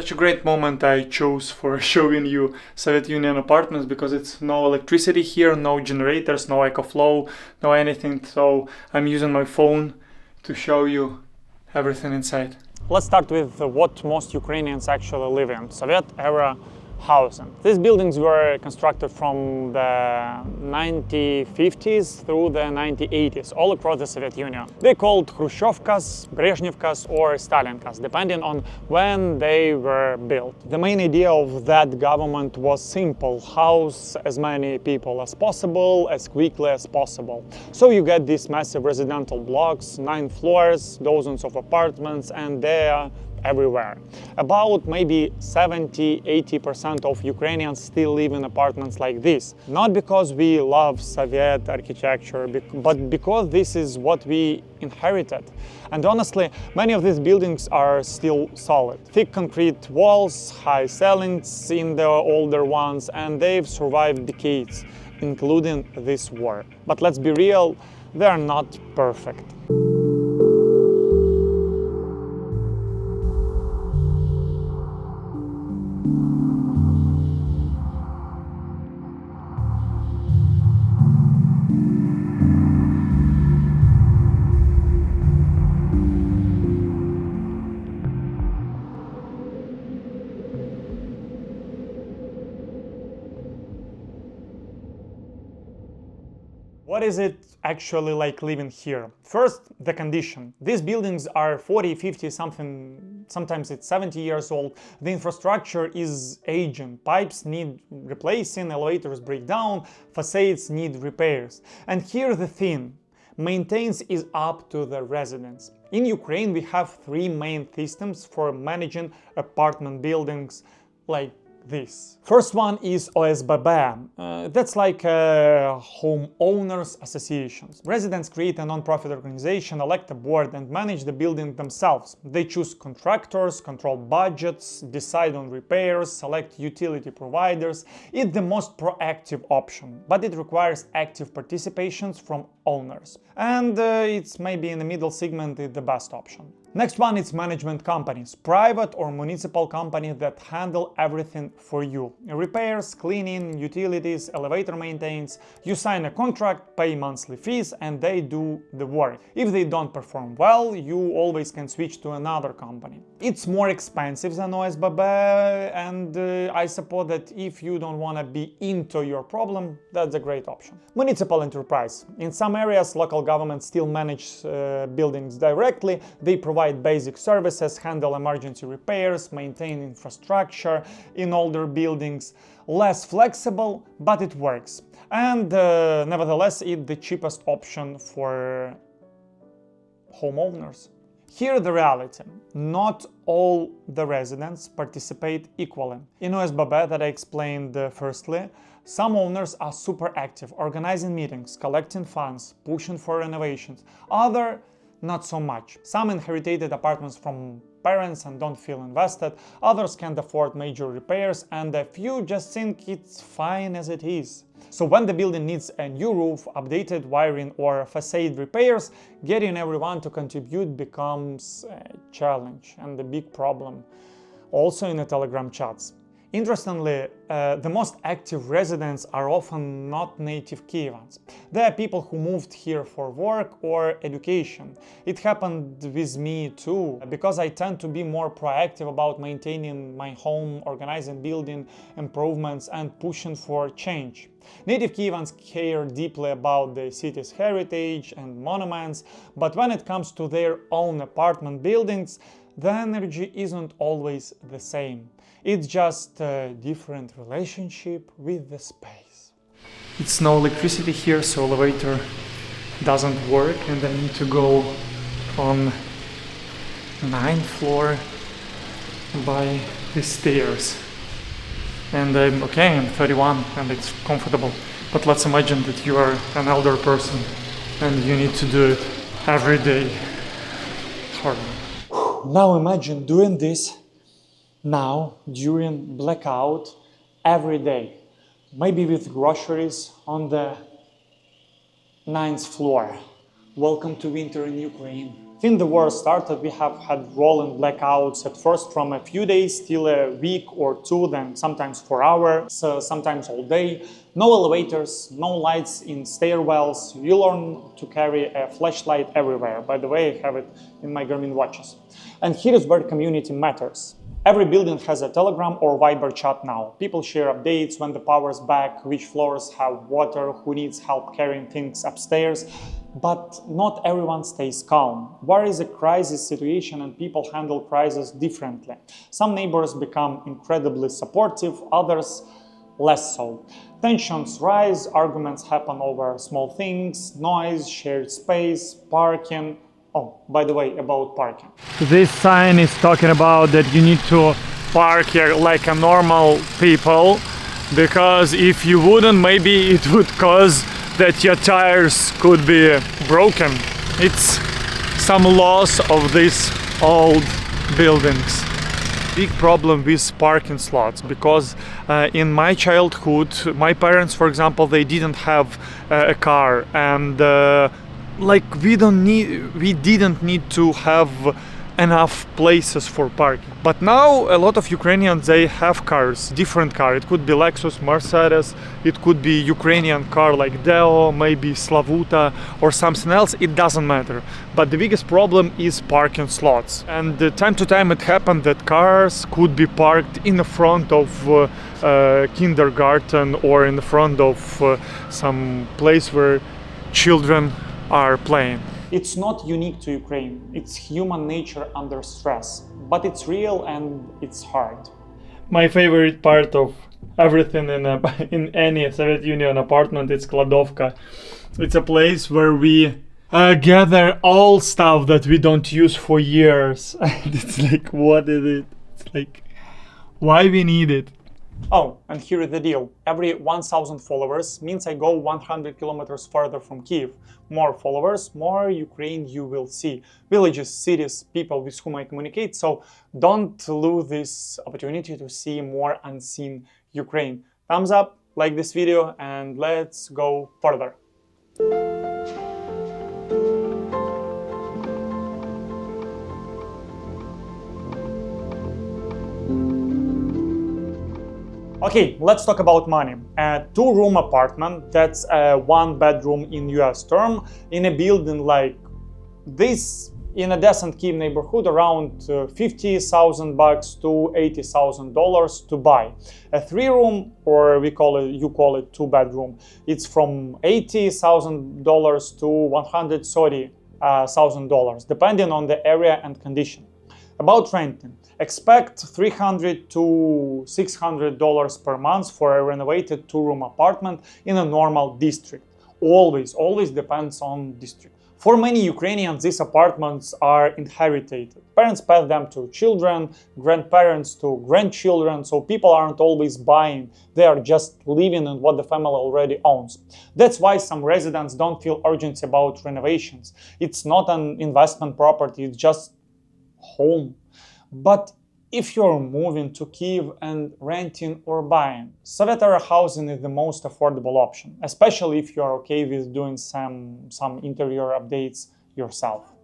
such a great moment I chose for showing you Soviet Union apartments, because it's no electricity here, no generators, no EcoFlow, no anything. So I'm using my phone to show you everything inside. Let's start with what most Ukrainians actually live in, Soviet-era housing. These buildings were constructed from the 1950s through the 1980s, all across the Soviet Union. They're called khrushchevkas, brezhnevkas, or stalinkas, depending on when they were built. The main idea of that government was simple: house as many people as possible, as quickly as possible. So you get these massive residential blocks, 9 floors, dozens of apartments, and they are everywhere. About maybe 70–80% of Ukrainians still live in apartments like this. Not because we love Soviet architecture, but because this is what we inherited. And honestly, many of these buildings are still solid. Thick concrete walls, high ceilings in the older ones, and they've survived decades, including this war. But let's be real, they're not perfect. What is it actually like living here? First, the condition. These buildings are 40, 50, sometimes it's 70 years old. The infrastructure is aging. Pipes need replacing, elevators break down, facades need repairs. And here the thing, maintenance is up to the residents. In Ukraine, we have 3 main systems for managing apartment buildings like this. First one is OSBB. That's like homeowners associations. Residents create a non-profit organization, elect a board, and manage the building themselves. They choose contractors, control budgets, decide on repairs, select utility providers. It's the most proactive option, but it requires active participations from owners. And it's maybe in the middle segment the best option. Next one is management companies, private or municipal companies that handle everything for you. Repairs, cleaning, utilities, elevator maintenance. You sign a contract, pay monthly fees, and they do the work. If they don't perform well, you always can switch to another company. It's more expensive than OSBB, and I suppose that if you don't want to be into your problem, that's a great option. Municipal enterprise. In some areas, local governments still manage buildings directly. They provide basic services, handle emergency repairs, maintain infrastructure in older buildings. Less flexible, but it works. And nevertheless, it's the cheapest option for homeowners. Here the reality. Not all the residents participate equally. In OSBB that I explained firstly, some owners are super active, organizing meetings, collecting funds, pushing for renovations. Others not so much. Some inherited apartments from parents and don't feel invested, others can't afford major repairs, and a few just think it's fine as it is. So when the building needs a new roof, updated wiring, or facade repairs, getting everyone to contribute becomes a challenge and a big problem, also in the Telegram chats. Interestingly, the most active residents are often not native Kyivans. They are people who moved here for work or education. It happened with me too, because I tend to be more proactive about maintaining my home, organizing building improvements, and pushing for change. Native Kyivans care deeply about the city's heritage and monuments, but when it comes to their own apartment buildings, the energy isn't always the same. It's just a different relationship with the space. It's no electricity here, so elevator doesn't work, and I need to go on 9th floor by the stairs. And I'm 31 and it's comfortable. But let's imagine that you are an elder person and you need to do it every day. It's hard. Now imagine doing this now during blackout every day, maybe with groceries on the 9th floor. Welcome to winter in Ukraine. Since the war started, we have had rolling blackouts, at first from a few days till a week or two, then sometimes 4 hours, sometimes all day. No elevators, no lights in stairwells. You learn to carry a flashlight everywhere. By the way, I have it in my Garmin watches. And here is where community matters. Every building has a Telegram or Viber chat now. People share updates when the power's back, which floors have water, who needs help carrying things upstairs. But not everyone stays calm. War is a crisis situation and people handle crises differently. Some neighbors become incredibly supportive, others less so. Tensions rise, arguments happen over small things, noise, shared space, parking. Oh, by the way, about parking. This sign is talking about that you need to park here like a normal people, because if you wouldn't, maybe it would cause that your tires could be broken. It's some loss of these old buildings. Big problem with parking slots, because in my childhood, my parents, for example, they didn't have a car, and we didn't need to have enough places for parking. But now a lot of Ukrainians, they have cars, different car. It could be Lexus, Mercedes, it could be Ukrainian car like Deo, maybe Slavuta or something else, it doesn't matter. But the biggest problem is parking slots. And time to time it happened that cars could be parked in the front of kindergarten or in the front of some place where children are playing. It's not unique to Ukraine. It's human nature under stress, but it's real and it's hard. My favorite part of everything in any Soviet Union apartment is Kladovka. It's a place where we gather all stuff that we don't use for years. And it's like, what is it? It's like, why we need it? Oh, and here is the deal. Every 1,000 followers means I go 100 kilometers further from Kyiv. More followers, more Ukraine you will see. Villages, cities, people with whom I communicate. So don't lose this opportunity to see more unseen Ukraine. Thumbs up, like this video, and let's go further. Okay, let's talk about money. A 2-room apartment, that's a 1-bedroom in US term, in a building like this, in a decent Kyiv neighborhood, around $50,000 to $80,000 to buy. A 3-room, or you call it 2-bedroom, it's from $80,000 to $130,000, depending on the area and condition. About renting, expect $300 to $600 per month for a renovated 2-room apartment in a normal district. Always depends on district. For many Ukrainians, these apartments are inherited. Parents pass them to children, grandparents to grandchildren, so people aren't always buying, they are just living in what the family already owns. That's why some residents don't feel urgency about renovations. It's not an investment property, it's just home. But if you're moving to Kyiv and renting or buying, Soviet era housing is the most affordable option, especially if you're okay with doing some interior updates yourself.